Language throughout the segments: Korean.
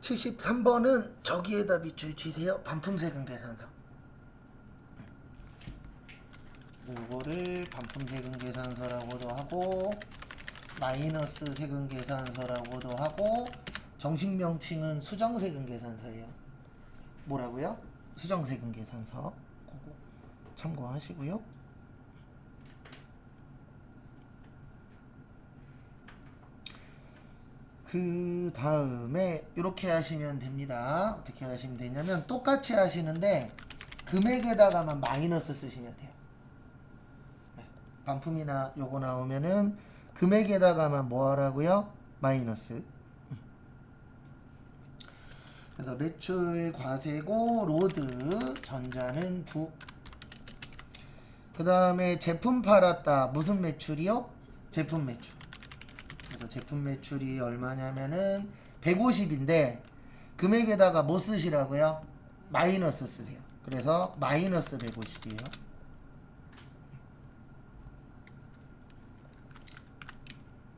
73번은 저기에다 밑줄 치세요. 반품세금 계산서. 요거를 반품세금 계산서라고도 하고 마이너스 세금 계산서라고도 하고 정식 명칭은 수정세금 계산서예요. 뭐라고요? 수정세금 계산서. 그거 참고하시고요. 그 다음에 이렇게 하시면 됩니다. 어떻게 하시면 되냐면 똑같이 하시는데 금액에다가만 마이너스 쓰시면 돼요. 반품이나 요거 나오면은 금액에다가만 뭐 하라고요? 마이너스. 그래서 매출 과세고 로드 전자는 부. 그 다음에 제품 팔았다. 무슨 매출이요? 제품 매출. 그래서 제품 매출이 얼마냐면은 150인데 금액에다가 뭐 쓰시라고요? 마이너스 쓰세요. 그래서 마이너스 150이에요.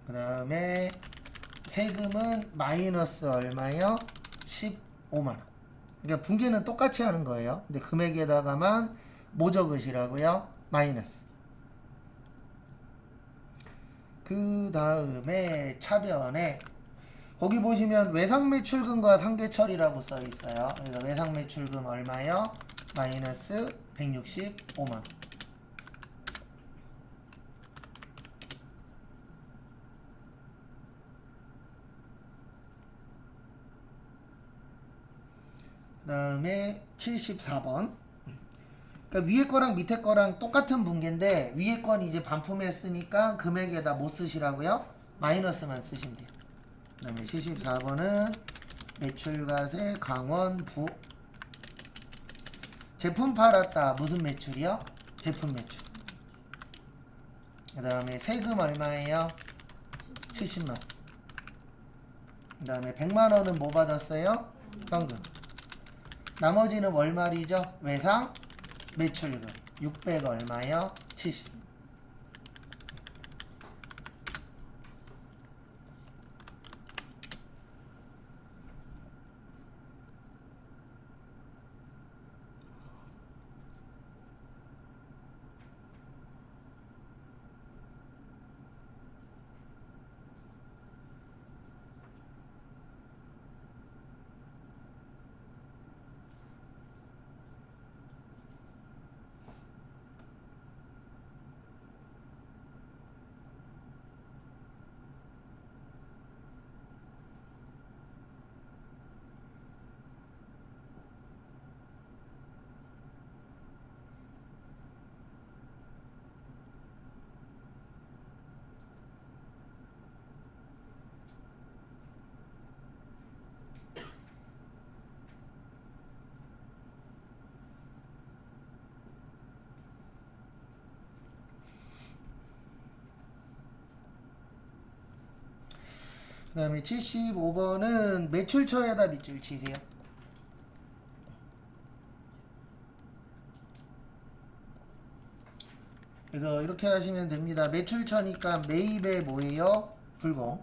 그 다음에 세금은 마이너스 얼마요? 15만원. 그러니까 분계는 똑같이 하는 거예요. 근데 금액에다가만 뭐 적으시라고요? 마이너스. 그 다음에 차변에 거기 보시면 외상매출금과 상대처리라고 써 있어요. 그래서 외상매출금 얼마요? 마이너스 165만원. 그 다음에 74번. 그러니까 위에 거랑 밑에 거랑 똑같은 분계인데 위에 건 이제 반품했으니까 금액에다 뭐 쓰시라고요? 마이너스만 쓰시면 돼요. 그 다음에 74번은 매출과세 강원부. 제품 팔았다. 무슨 매출이요? 제품 매출. 그 다음에 세금 얼마예요? 70만원. 그 다음에 100만원은 뭐 받았어요? 현금. 나머지는 월말이죠? 외상 매출금 600 얼마요? 70. 그 다음에 75번은 매출처에다 밑줄 치세요. 그래서 이렇게 하시면 됩니다. 매출처니까 매입에 뭐예요? 불공.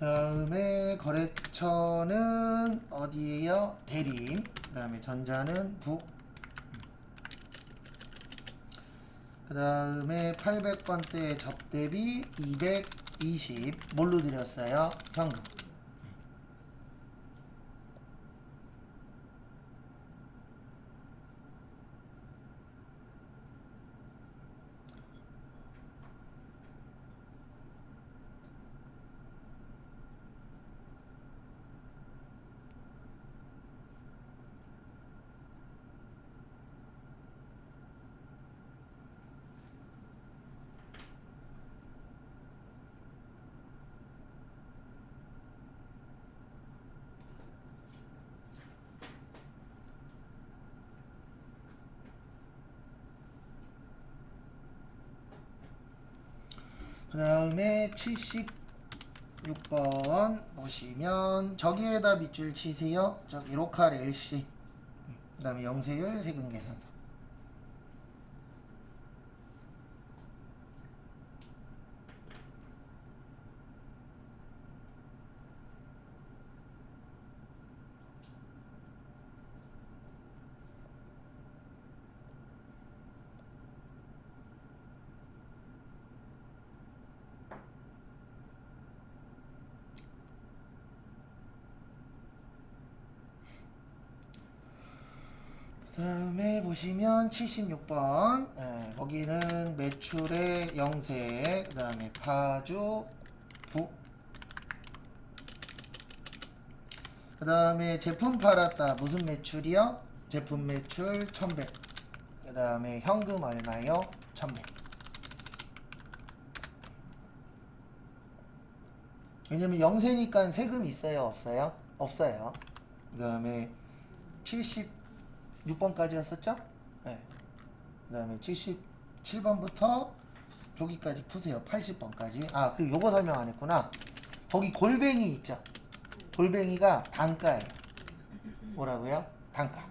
다음에 거래처는 어디에요? 대림. 그 다음에 전자는 부. 그 다음에 800번대 접대비 220 뭘로 드렸어요? 현금. 그 다음에 76번 76번 보시면 저기에다 밑줄 치세요. 저기 로컬 LC 그 다음에 영세율 세금 계산서. 그 다음에 보시면 76번 거기는 매출의 영세 그 다음에 파주 부 그 다음에 제품 팔았다 무슨 매출이요? 제품 매출 1100 그 다음에 현금 얼마요? 1100 왜냐면 영세니까 세금이 있어요 없어요? 없어요. 그 다음에 76번까지였었죠? 네. 그 다음에 77번부터 저기까지 푸세요. 80번까지. 아, 그리고 요거 설명 안 했구나. 거기 골뱅이 있죠? 골뱅이가 단가예요. 뭐라고요? 단가.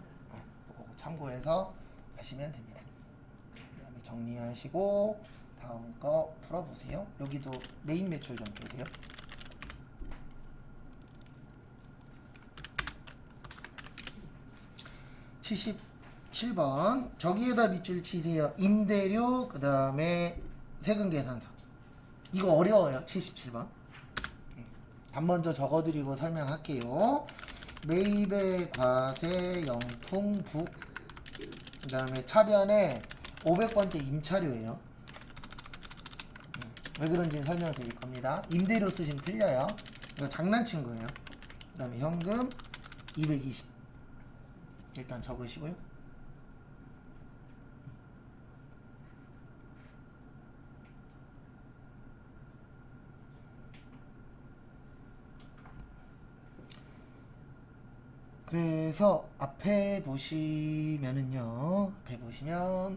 그거 참고해서 하시면 됩니다. 그 다음에 정리하시고 다음 거 풀어보세요. 여기도 메인 매출 좀 보세요. (77번) 저기에다 밑줄 치세요. 임대료 그 다음에 세금 계산서. 이거 어려워요. 77번 단 먼저 적어드리고 설명할게요. 매입의 과세 영통부 그 다음에 차변에 500번째 임차료예요. 왜 그런지는 설명드릴 겁니다. 임대료 쓰시면 틀려요. 이거 장난친 거예요. 그 다음에 현금 220 일단 적으시고요. 그래서 앞에 보시면은요. 앞에 보시면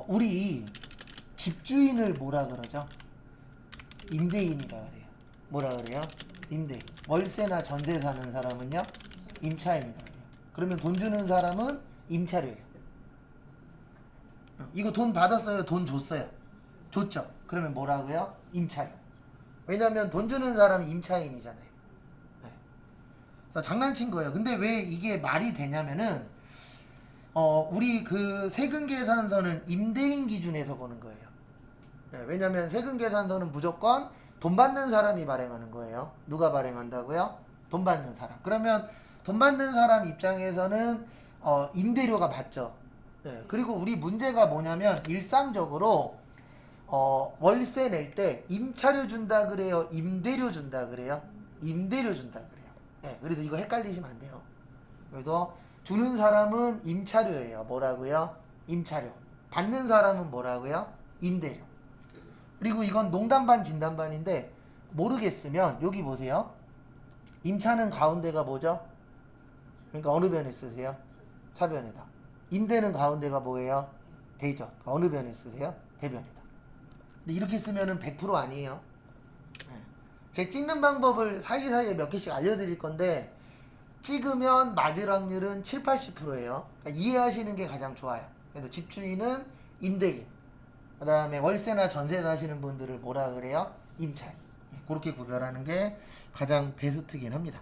우리 집주인을 뭐라 그러죠? 임대인이라 그래요. 뭐라 그래요? 임대인. 월세나 전세 사는 사람은요? 임차인이라 그래요. 그러면 돈 주는 사람은 임차료예요. 이거 돈 받았어요? 돈 줬어요? 줬죠? 그러면 뭐라고요? 임차료. 왜냐면 돈 주는 사람이 임차인이잖아요. 네. 그래서 장난친 거예요. 근데 왜 이게 말이 되냐면은 우리 그 세금 계산서는 임대인 기준에서 보는 거예요. 네. 왜냐면 세금 계산서는 무조건 돈 받는 사람이 발행하는 거예요. 누가 발행한다고요? 돈 받는 사람. 그러면 돈 받는 사람 입장에서는 임대료가 맞죠. 네. 그리고 우리 문제가 뭐냐면 일상적으로 월세 낼 때 임차료 준다 그래요? 임대료 준다 그래요? 임대료 준다 그래요. 네. 그래서 이거 헷갈리시면 안 돼요. 그래서 주는 사람은 임차료예요. 뭐라고요? 임차료. 받는 사람은 뭐라고요? 임대료. 그리고 이건 농담 반 진담 반인데 모르겠으면 여기 보세요. 임차는 가운데가 뭐죠? 그러니까 어느 변에 쓰세요? 차변에다. 임대는 가운데가 뭐예요? 대죠. 어느 변에 쓰세요? 대변에다. 근데 이렇게 쓰면은 100% 아니에요. 네. 제 찍는 방법을 사이사이에 몇 개씩 알려드릴 건데 찍으면 맞을 확률은 7, 80%예요. 그러니까 이해하시는 게 가장 좋아요. 그래서 집주인은 임대인. 그 다음에 월세나 전세 사시는 분들을 뭐라 그래요? 임차인. 그렇게 구별하는 게 가장 베스트긴 합니다.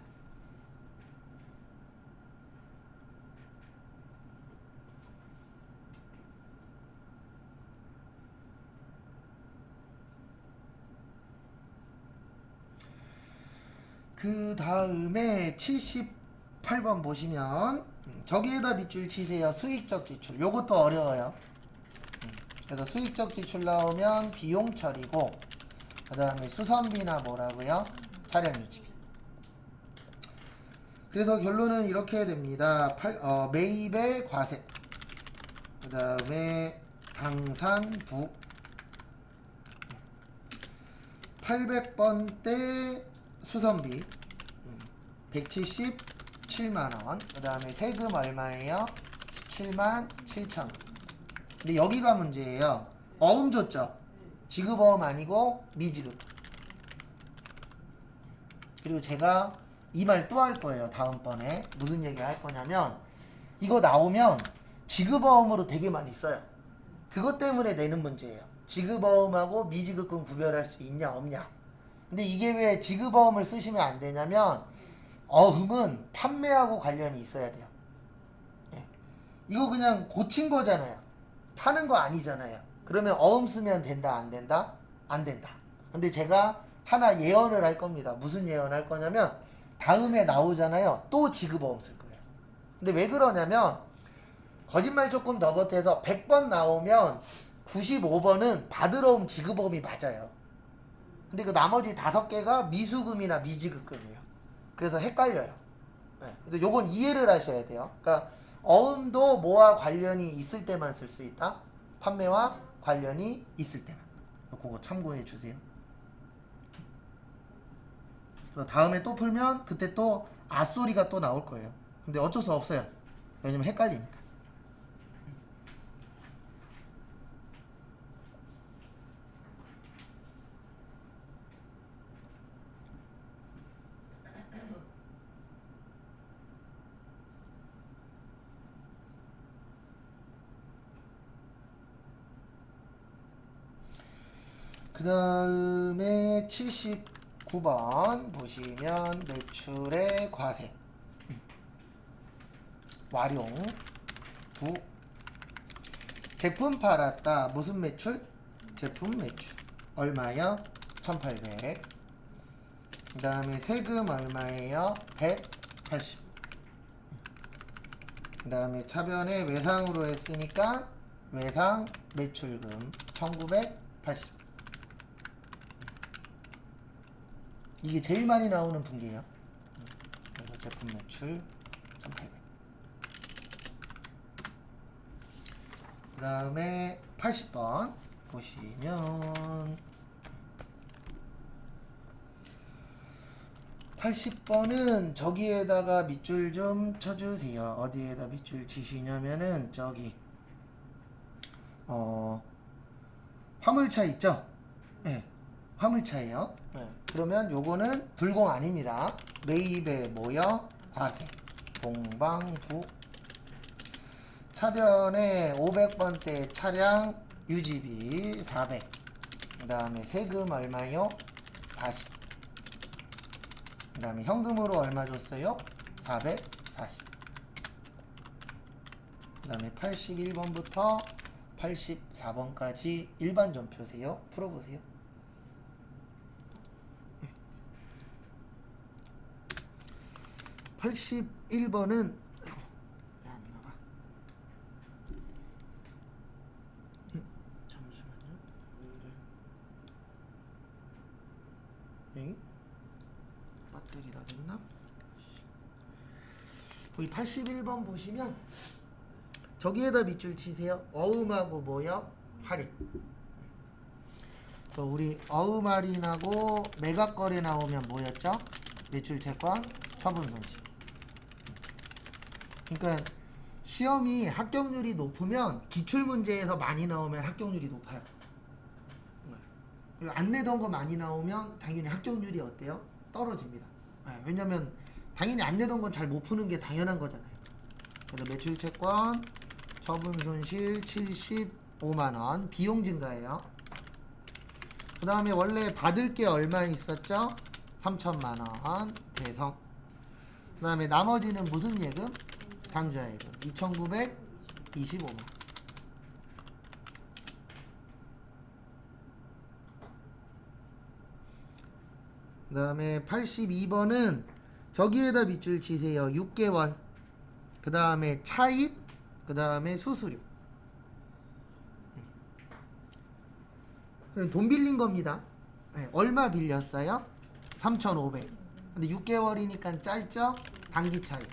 그 다음에 78번 보시면 저기에다 밑줄 치세요. 수익적 지출. 요것도 어려워요. 그래서 수익적 지출 나오면 비용 처리고 그 다음에 수선비나 뭐라고요? 차량 유지비. 그래서 결론은 이렇게 됩니다. 매입의 과세 그 다음에 당산부 800번대 수선비 177만원 그 다음에 세금 얼마예요? 17만 7천원. 근데 여기가 문제예요. 어음 줬죠? 지급어음 아니고 미지급. 그리고 제가 이 말 또 할 거예요. 다음번에 무슨 얘기 할 거냐면 이거 나오면 지급어음으로 되게 많이 써요. 그것 때문에 내는 문제예요. 지급어음하고 미지급금 구별할 수 있냐 없냐. 근데 이게 왜 지급어음을 쓰시면 안 되냐면 어음은 판매하고 관련이 있어야 돼요. 예. 이거 그냥 고친 거잖아요. 파는 거 아니잖아요. 그러면 어음 쓰면 된다 안 된다? 안 된다. 근데 제가 하나 예언을 할 겁니다. 무슨 예언 할 거냐면 다음에 나오잖아요. 또 지급어음 쓸 거예요. 근데 왜 그러냐면 거짓말 조금 더 보태서 100번 나오면 95번은 받으러옴 지급어음이 맞아요. 근데 그 나머지 5개가 미수금이나 미지급금이에요. 그래서 헷갈려요. 네. 그래서 요건 이해를 하셔야 돼요. 그러니까 어음도 뭐와 관련이 있을 때만 쓸 수 있다. 판매와 관련이 있을 때만. 그거 참고해 주세요. 다음에 또 풀면 그때 또 앗소리가 또 나올 거예요. 근데 어쩔 수 없어요. 왜냐면 헷갈리니까. 그 다음에 79번 보시면 매출의 과세 활용 부 제품 팔았다. 무슨 매출? 제품 매출 얼마요? 1800. 그 다음에 세금 얼마예요? 180. 그 다음에 차변에 외상으로 했으니까 외상 매출금 1980. 이게 제일 많이 나오는 분기예요. 그래서 제품 매출 1800. 그 다음에 80번 보시면 80번은 저기에다가 밑줄 좀 쳐주세요. 어디에다 밑줄 치시냐면은 저기 화물차 있죠? 네, 화물차예요. 네. 그러면 요거는 불공 아닙니다. 매입에 모여 과세 동방부 차변에 500번대 차량 유지비 400. 그 다음에 세금 얼마요? 40. 그 다음에 현금으로 얼마 줬어요? 440. 그 다음에 81번부터 84번까지 일반 전표세요. 풀어보세요. 81번은 잠시만요. 배터리 다 됐나? 거기 81번 보시면 저기에다 밑줄 치세요. 어음하고 뭐요? 할인. 우리 어음 할인하고 매각거래 나오면 뭐였죠? 매출 채권 처분 손실. 그러니까 시험이 합격률이 높으면 기출문제에서 많이 나오면 합격률이 높아요. 그리고 안 내던 거 많이 나오면 당연히 합격률이 어때요? 떨어집니다. 왜냐면 당연히 안 내던 건 잘 못 푸는 게 당연한 거잖아요. 그래서 매출 채권 처분 손실 75만원 비용 증가예요. 그 다음에 원래 받을 게 얼마 있었죠? 3천만원 대성. 그 다음에 나머지는 무슨 예금? 당좌예금 2,925만. 그 다음에 82번은 저기에다 밑줄 치세요. 6개월. 그 다음에 차입. 그 다음에 수수료. 그럼 돈 빌린 겁니다. 네, 얼마 빌렸어요? 3,500. 근데 6개월이니까 짧죠? 단기 차입.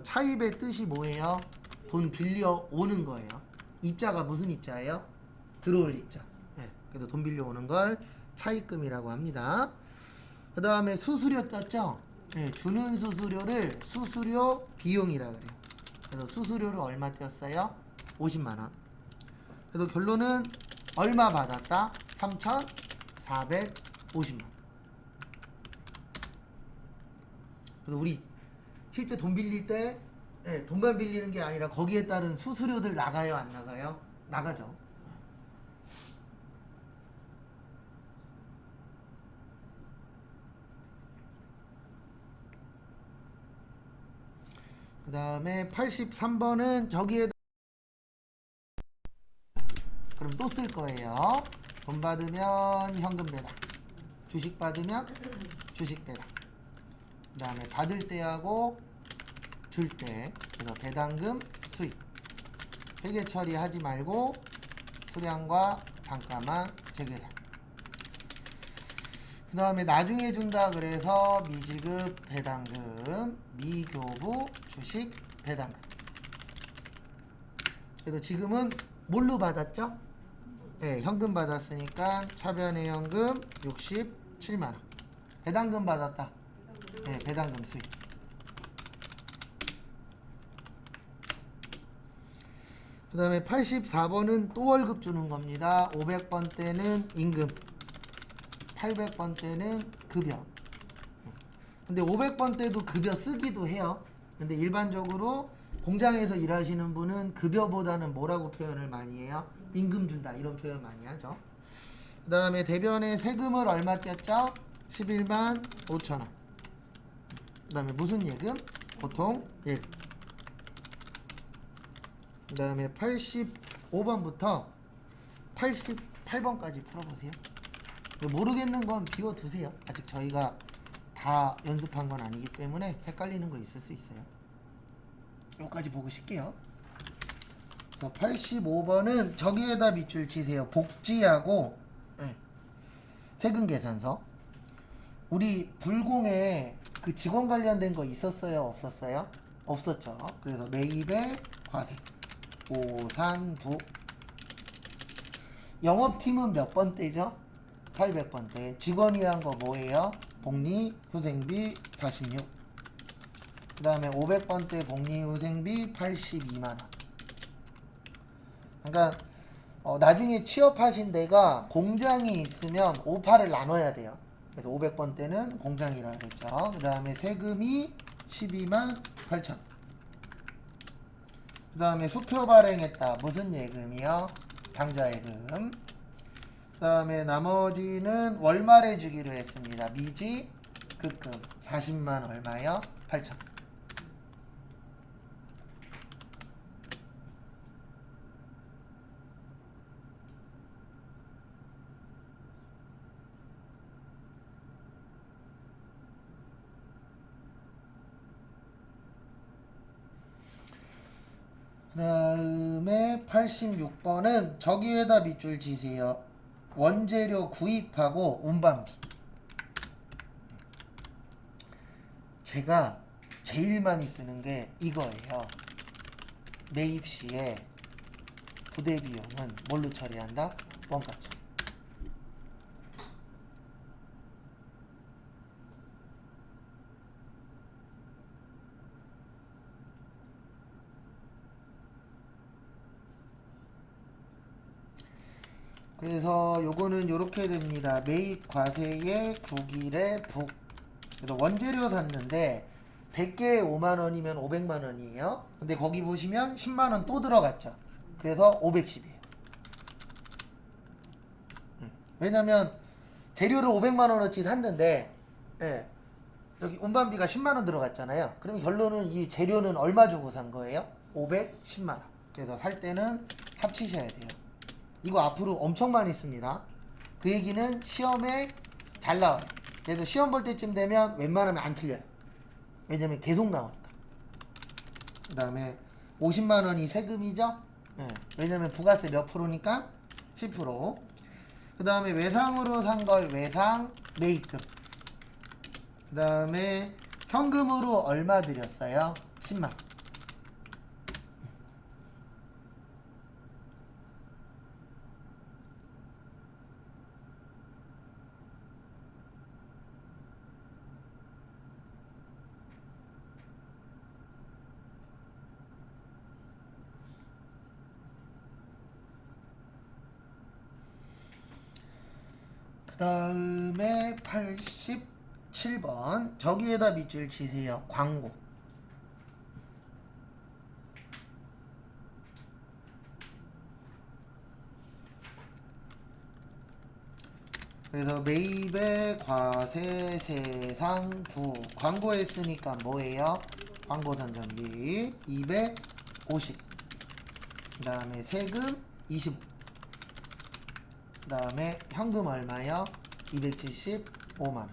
차입의 뜻이 뭐예요? 돈 빌려 오는 거예요. 입자가 무슨 입자예요? 들어올 입자. 네, 그래서 돈 빌려 오는 걸 차입금이라고 합니다. 그 다음에 수수료 떴죠? 네, 주는 수수료를 수수료 비용이라 그래요. 그래서 수수료를 얼마 떼었어요? 50만원. 그래서 결론은 얼마 받았다? 3,450. 50만. 그래서 우리 실제 돈 빌릴 때 돈만 빌리는 게 아니라 거기에 따른 수수료들 나가요, 안 나가요? 나가죠. 그 다음에 83번은 저기에 그럼 또 쓸 거예요. 돈 받으면 현금 배당, 주식 받으면 주식 배당. 그 다음에 받을 때하고 줄 때, 그래서 배당금 수익. 회계 처리하지 말고 수량과 단가만 재계산. 그 다음에 나중에 준다 그래서 미지급 배당금, 미교부 주식 배당금. 그래서 지금은 뭘로 받았죠? 네, 현금 받았으니까 차변의 현금 67만원. 배당금 받았다. 네, 배당금 수익. 그 다음에 84번은 또 월급 주는 겁니다. 500번 때는 임금, 800번 때는 급여. 근데 500번 때도 급여 쓰기도 해요. 근데 일반적으로 공장에서 일하시는 분은 급여보다는 뭐라고 표현을 많이 해요? 임금 준다, 이런 표현 많이 하죠. 그 다음에 대변에 세금을 얼마 떼었죠? 11만 5천원. 그 다음에 무슨 예금? 보통 예금. 그 다음에 85번부터 88번까지 풀어보세요. 모르겠는 건 비워두세요. 아직 저희가 다 연습한 건 아니기 때문에 헷갈리는 거 있을 수 있어요. 여기까지 보고 쉴게요. 85번은 저기에다 밑줄 치세요. 복지하고 세금 계산서. 우리 불공에 그 직원 관련된 거 있었어요? 없었어요? 없었죠. 그래서 매입의 과세, 오산부. 영업팀은 몇 번대죠? 800번대. 직원이 한 거 뭐예요? 복리후생비 46. 그 다음에 500번대 복리후생비 82만원. 그러니까 나중에 취업하신 데가 공장이 있으면 5파를 나눠야 돼요. 그래서 500번대는 공장이라 그랬죠. 그 다음에 세금이 12만 8천. 그 다음에 수표 발행했다. 무슨 예금이요? 당좌예금. 그 다음에 나머지는 월말에 주기로 했습니다. 미지 급금 40만 얼마요? 8천. 그 다음에 86번은 저기에다 밑줄 지세요. 원재료 구입하고 운반비. 제가 제일 많이 쓰는 게 이거예요. 매입 시에 부대 비용은 뭘로 처리한다? 원가점. 그래서 요거는 요렇게 됩니다. 매입 과세의 9일에 북. 그래서 원재료 샀는데 100개에 5만원이면 500만원이에요. 근데 거기 보시면 10만원 또 들어갔죠. 그래서 510이에요. 왜냐면 재료를 500만원어치 샀는데 여기 운반비가 10만원 들어갔잖아요. 그럼 결론은 이 재료는 얼마 주고 산 거예요? 510만원. 그래서 살 때는 합치셔야 돼요. 이거 앞으로 엄청 많이 씁니다. 그 얘기는 시험에 잘 나와요. 그래서 시험 볼 때쯤 되면 웬만하면 안 틀려요. 왜냐면 계속 나오니까. 그 다음에 50만원이 세금이죠. 왜냐면 부가세 몇 프로니까 10%. 그 다음에 외상으로 산 걸 외상 매입금. 그 다음에 현금으로 얼마 드렸어요? 10만. 그 다음에 87번 저기에다 밑줄 치세요. 광고. 그래서 매입의 과세 세상 부 광고 했으니까 뭐예요? 광고 선전비 250. 그 다음에 세금 25. 그 다음에 현금 얼마요? 275만원.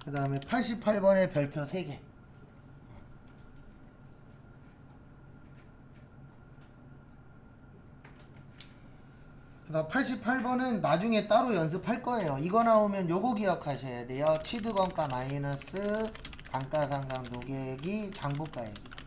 그 다음에 88번에 별표 3개. 그래서 88번은 나중에 따로 연습할 거예요. 이거 나오면 요거 기억하셔야 돼요. 취득원가 마이너스 감가상각 노계액이 장부가액이다.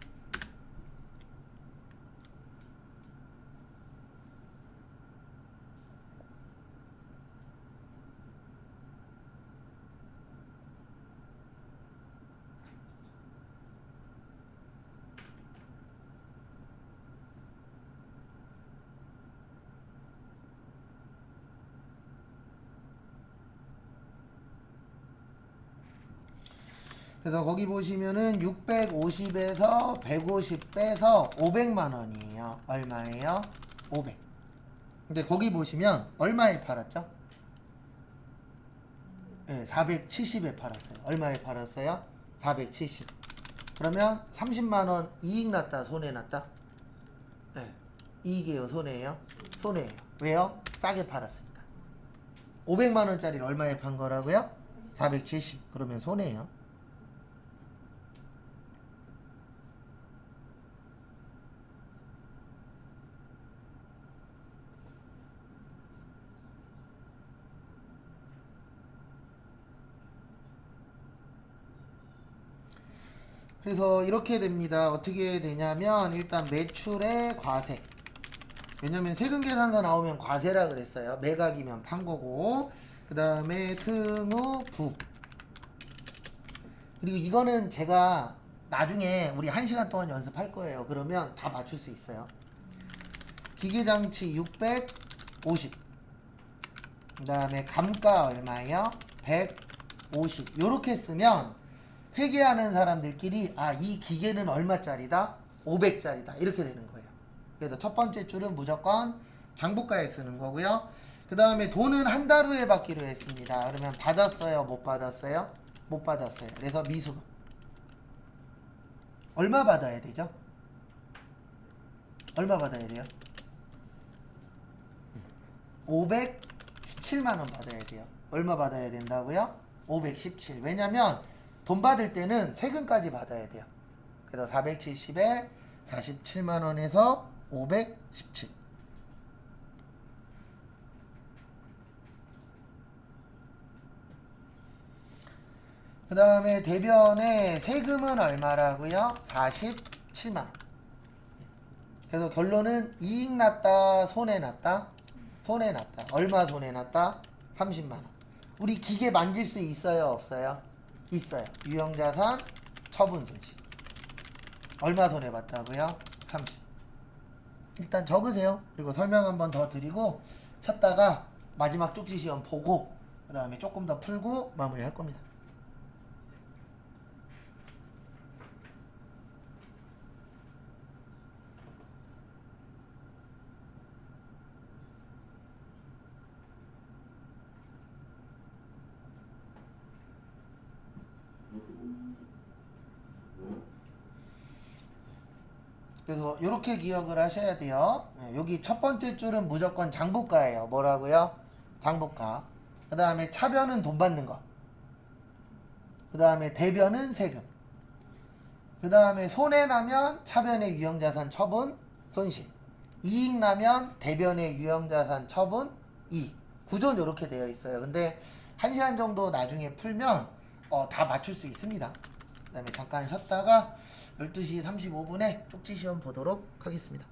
그래서 거기 보시면은 650에서 150 빼서 500만 원이에요. 얼마예요? 500. 근데 거기 보시면 얼마에 팔았죠? 네, 470에 팔았어요. 얼마에 팔았어요? 470. 그러면 30만 원 이익 났다, 손해 났다? 네. 이익이에요, 손해예요? 손해예요. 왜요? 싸게 팔았으니까. 500만 원짜리를 얼마에 판 거라고요? 470. 그러면 손해예요. 그래서 이렇게 됩니다. 어떻게 되냐면 일단 매출의 과세. 왜냐면 세금 계산서 나오면 과세라 그랬어요. 매각이면 판 거고. 그 다음에 승우 부. 그리고 이거는 제가 나중에 우리 1시간 동안 연습할 거예요. 그러면 다 맞출 수 있어요. 기계장치 650. 그 다음에 감가 얼마예요? 150. 요렇게 쓰면 회계하는 사람들끼리 이 기계는 얼마짜리다? 500짜리다. 이렇게 되는 거예요. 그래서 첫 번째 줄은 무조건 장부가액 쓰는 거고요. 그 다음에 돈은 한 달 후에 받기로 했습니다. 그러면 받았어요? 못 받았어요? 못 받았어요. 그래서 미수금. 얼마 받아야 되죠? 얼마 받아야 돼요? 517만 원 받아야 돼요. 얼마 받아야 된다고요? 517. 왜냐면 돈 받을 때는 세금까지 받아야 돼요. 그래서 470에 47만 원에서 517. 그 다음에 대변의 세금은 얼마라고요? 47만 원. 그래서 결론은 이익 났다, 손해 났다? 손해 났다. 얼마 손해 났다? 30만 원. 우리 기계 만질 수 있어요, 없어요? 있어요. 유형자산, 처분 손실. 얼마 손해 봤다고요? 30. 일단 적으세요. 그리고 설명 한 번 더 드리고 쳤다가 마지막 쪽지 시험 보고 그 다음에 조금 더 풀고 마무리할 겁니다. 그래서 이렇게 기억을 하셔야 돼요. 여기 첫 번째 줄은 무조건 장부가예요. 뭐라고요? 장부가. 그 다음에 차변은 돈 받는 거. 그 다음에 대변은 세금. 그 다음에 손해 나면 차변의 유형자산 처분 손실. 이익 나면 대변의 유형자산 처분 이익. 구조는 이렇게 되어 있어요. 근데 1시간 정도 나중에 풀면 다 맞출 수 있습니다. 그 다음에 잠깐 쉬었다가 12시 35분에 쪽지 시험 보도록 하겠습니다.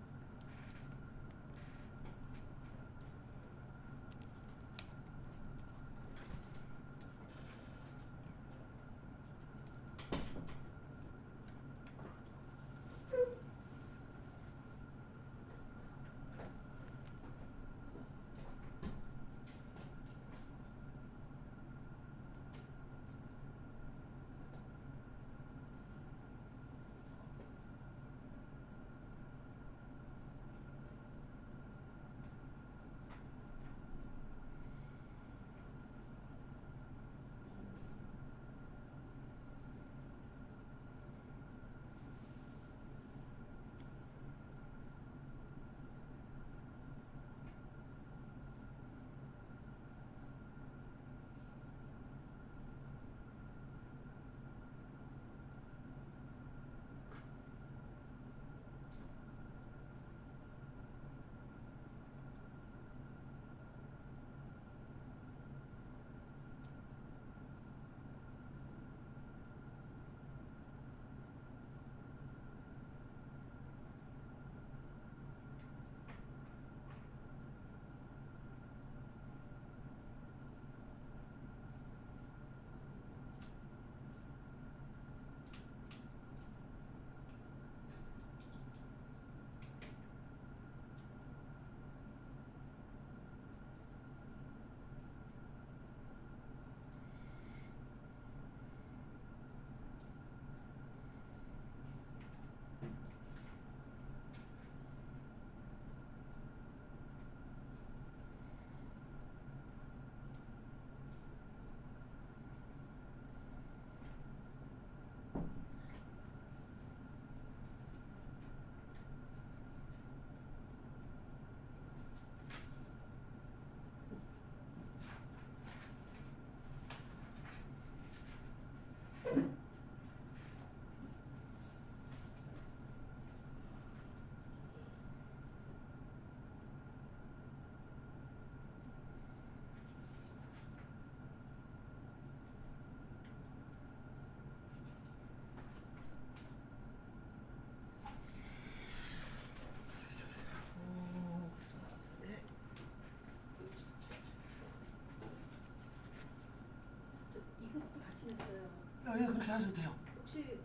그렇게 하셔도 돼요. 혹시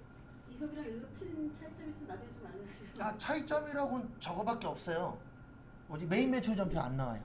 이급이랑 1급 틀린 차이점 있으면 나중에 좀 알려주세요. 차이점이라고는 저거밖에 없어요. 어디 메인 매출 전표 안 나와요.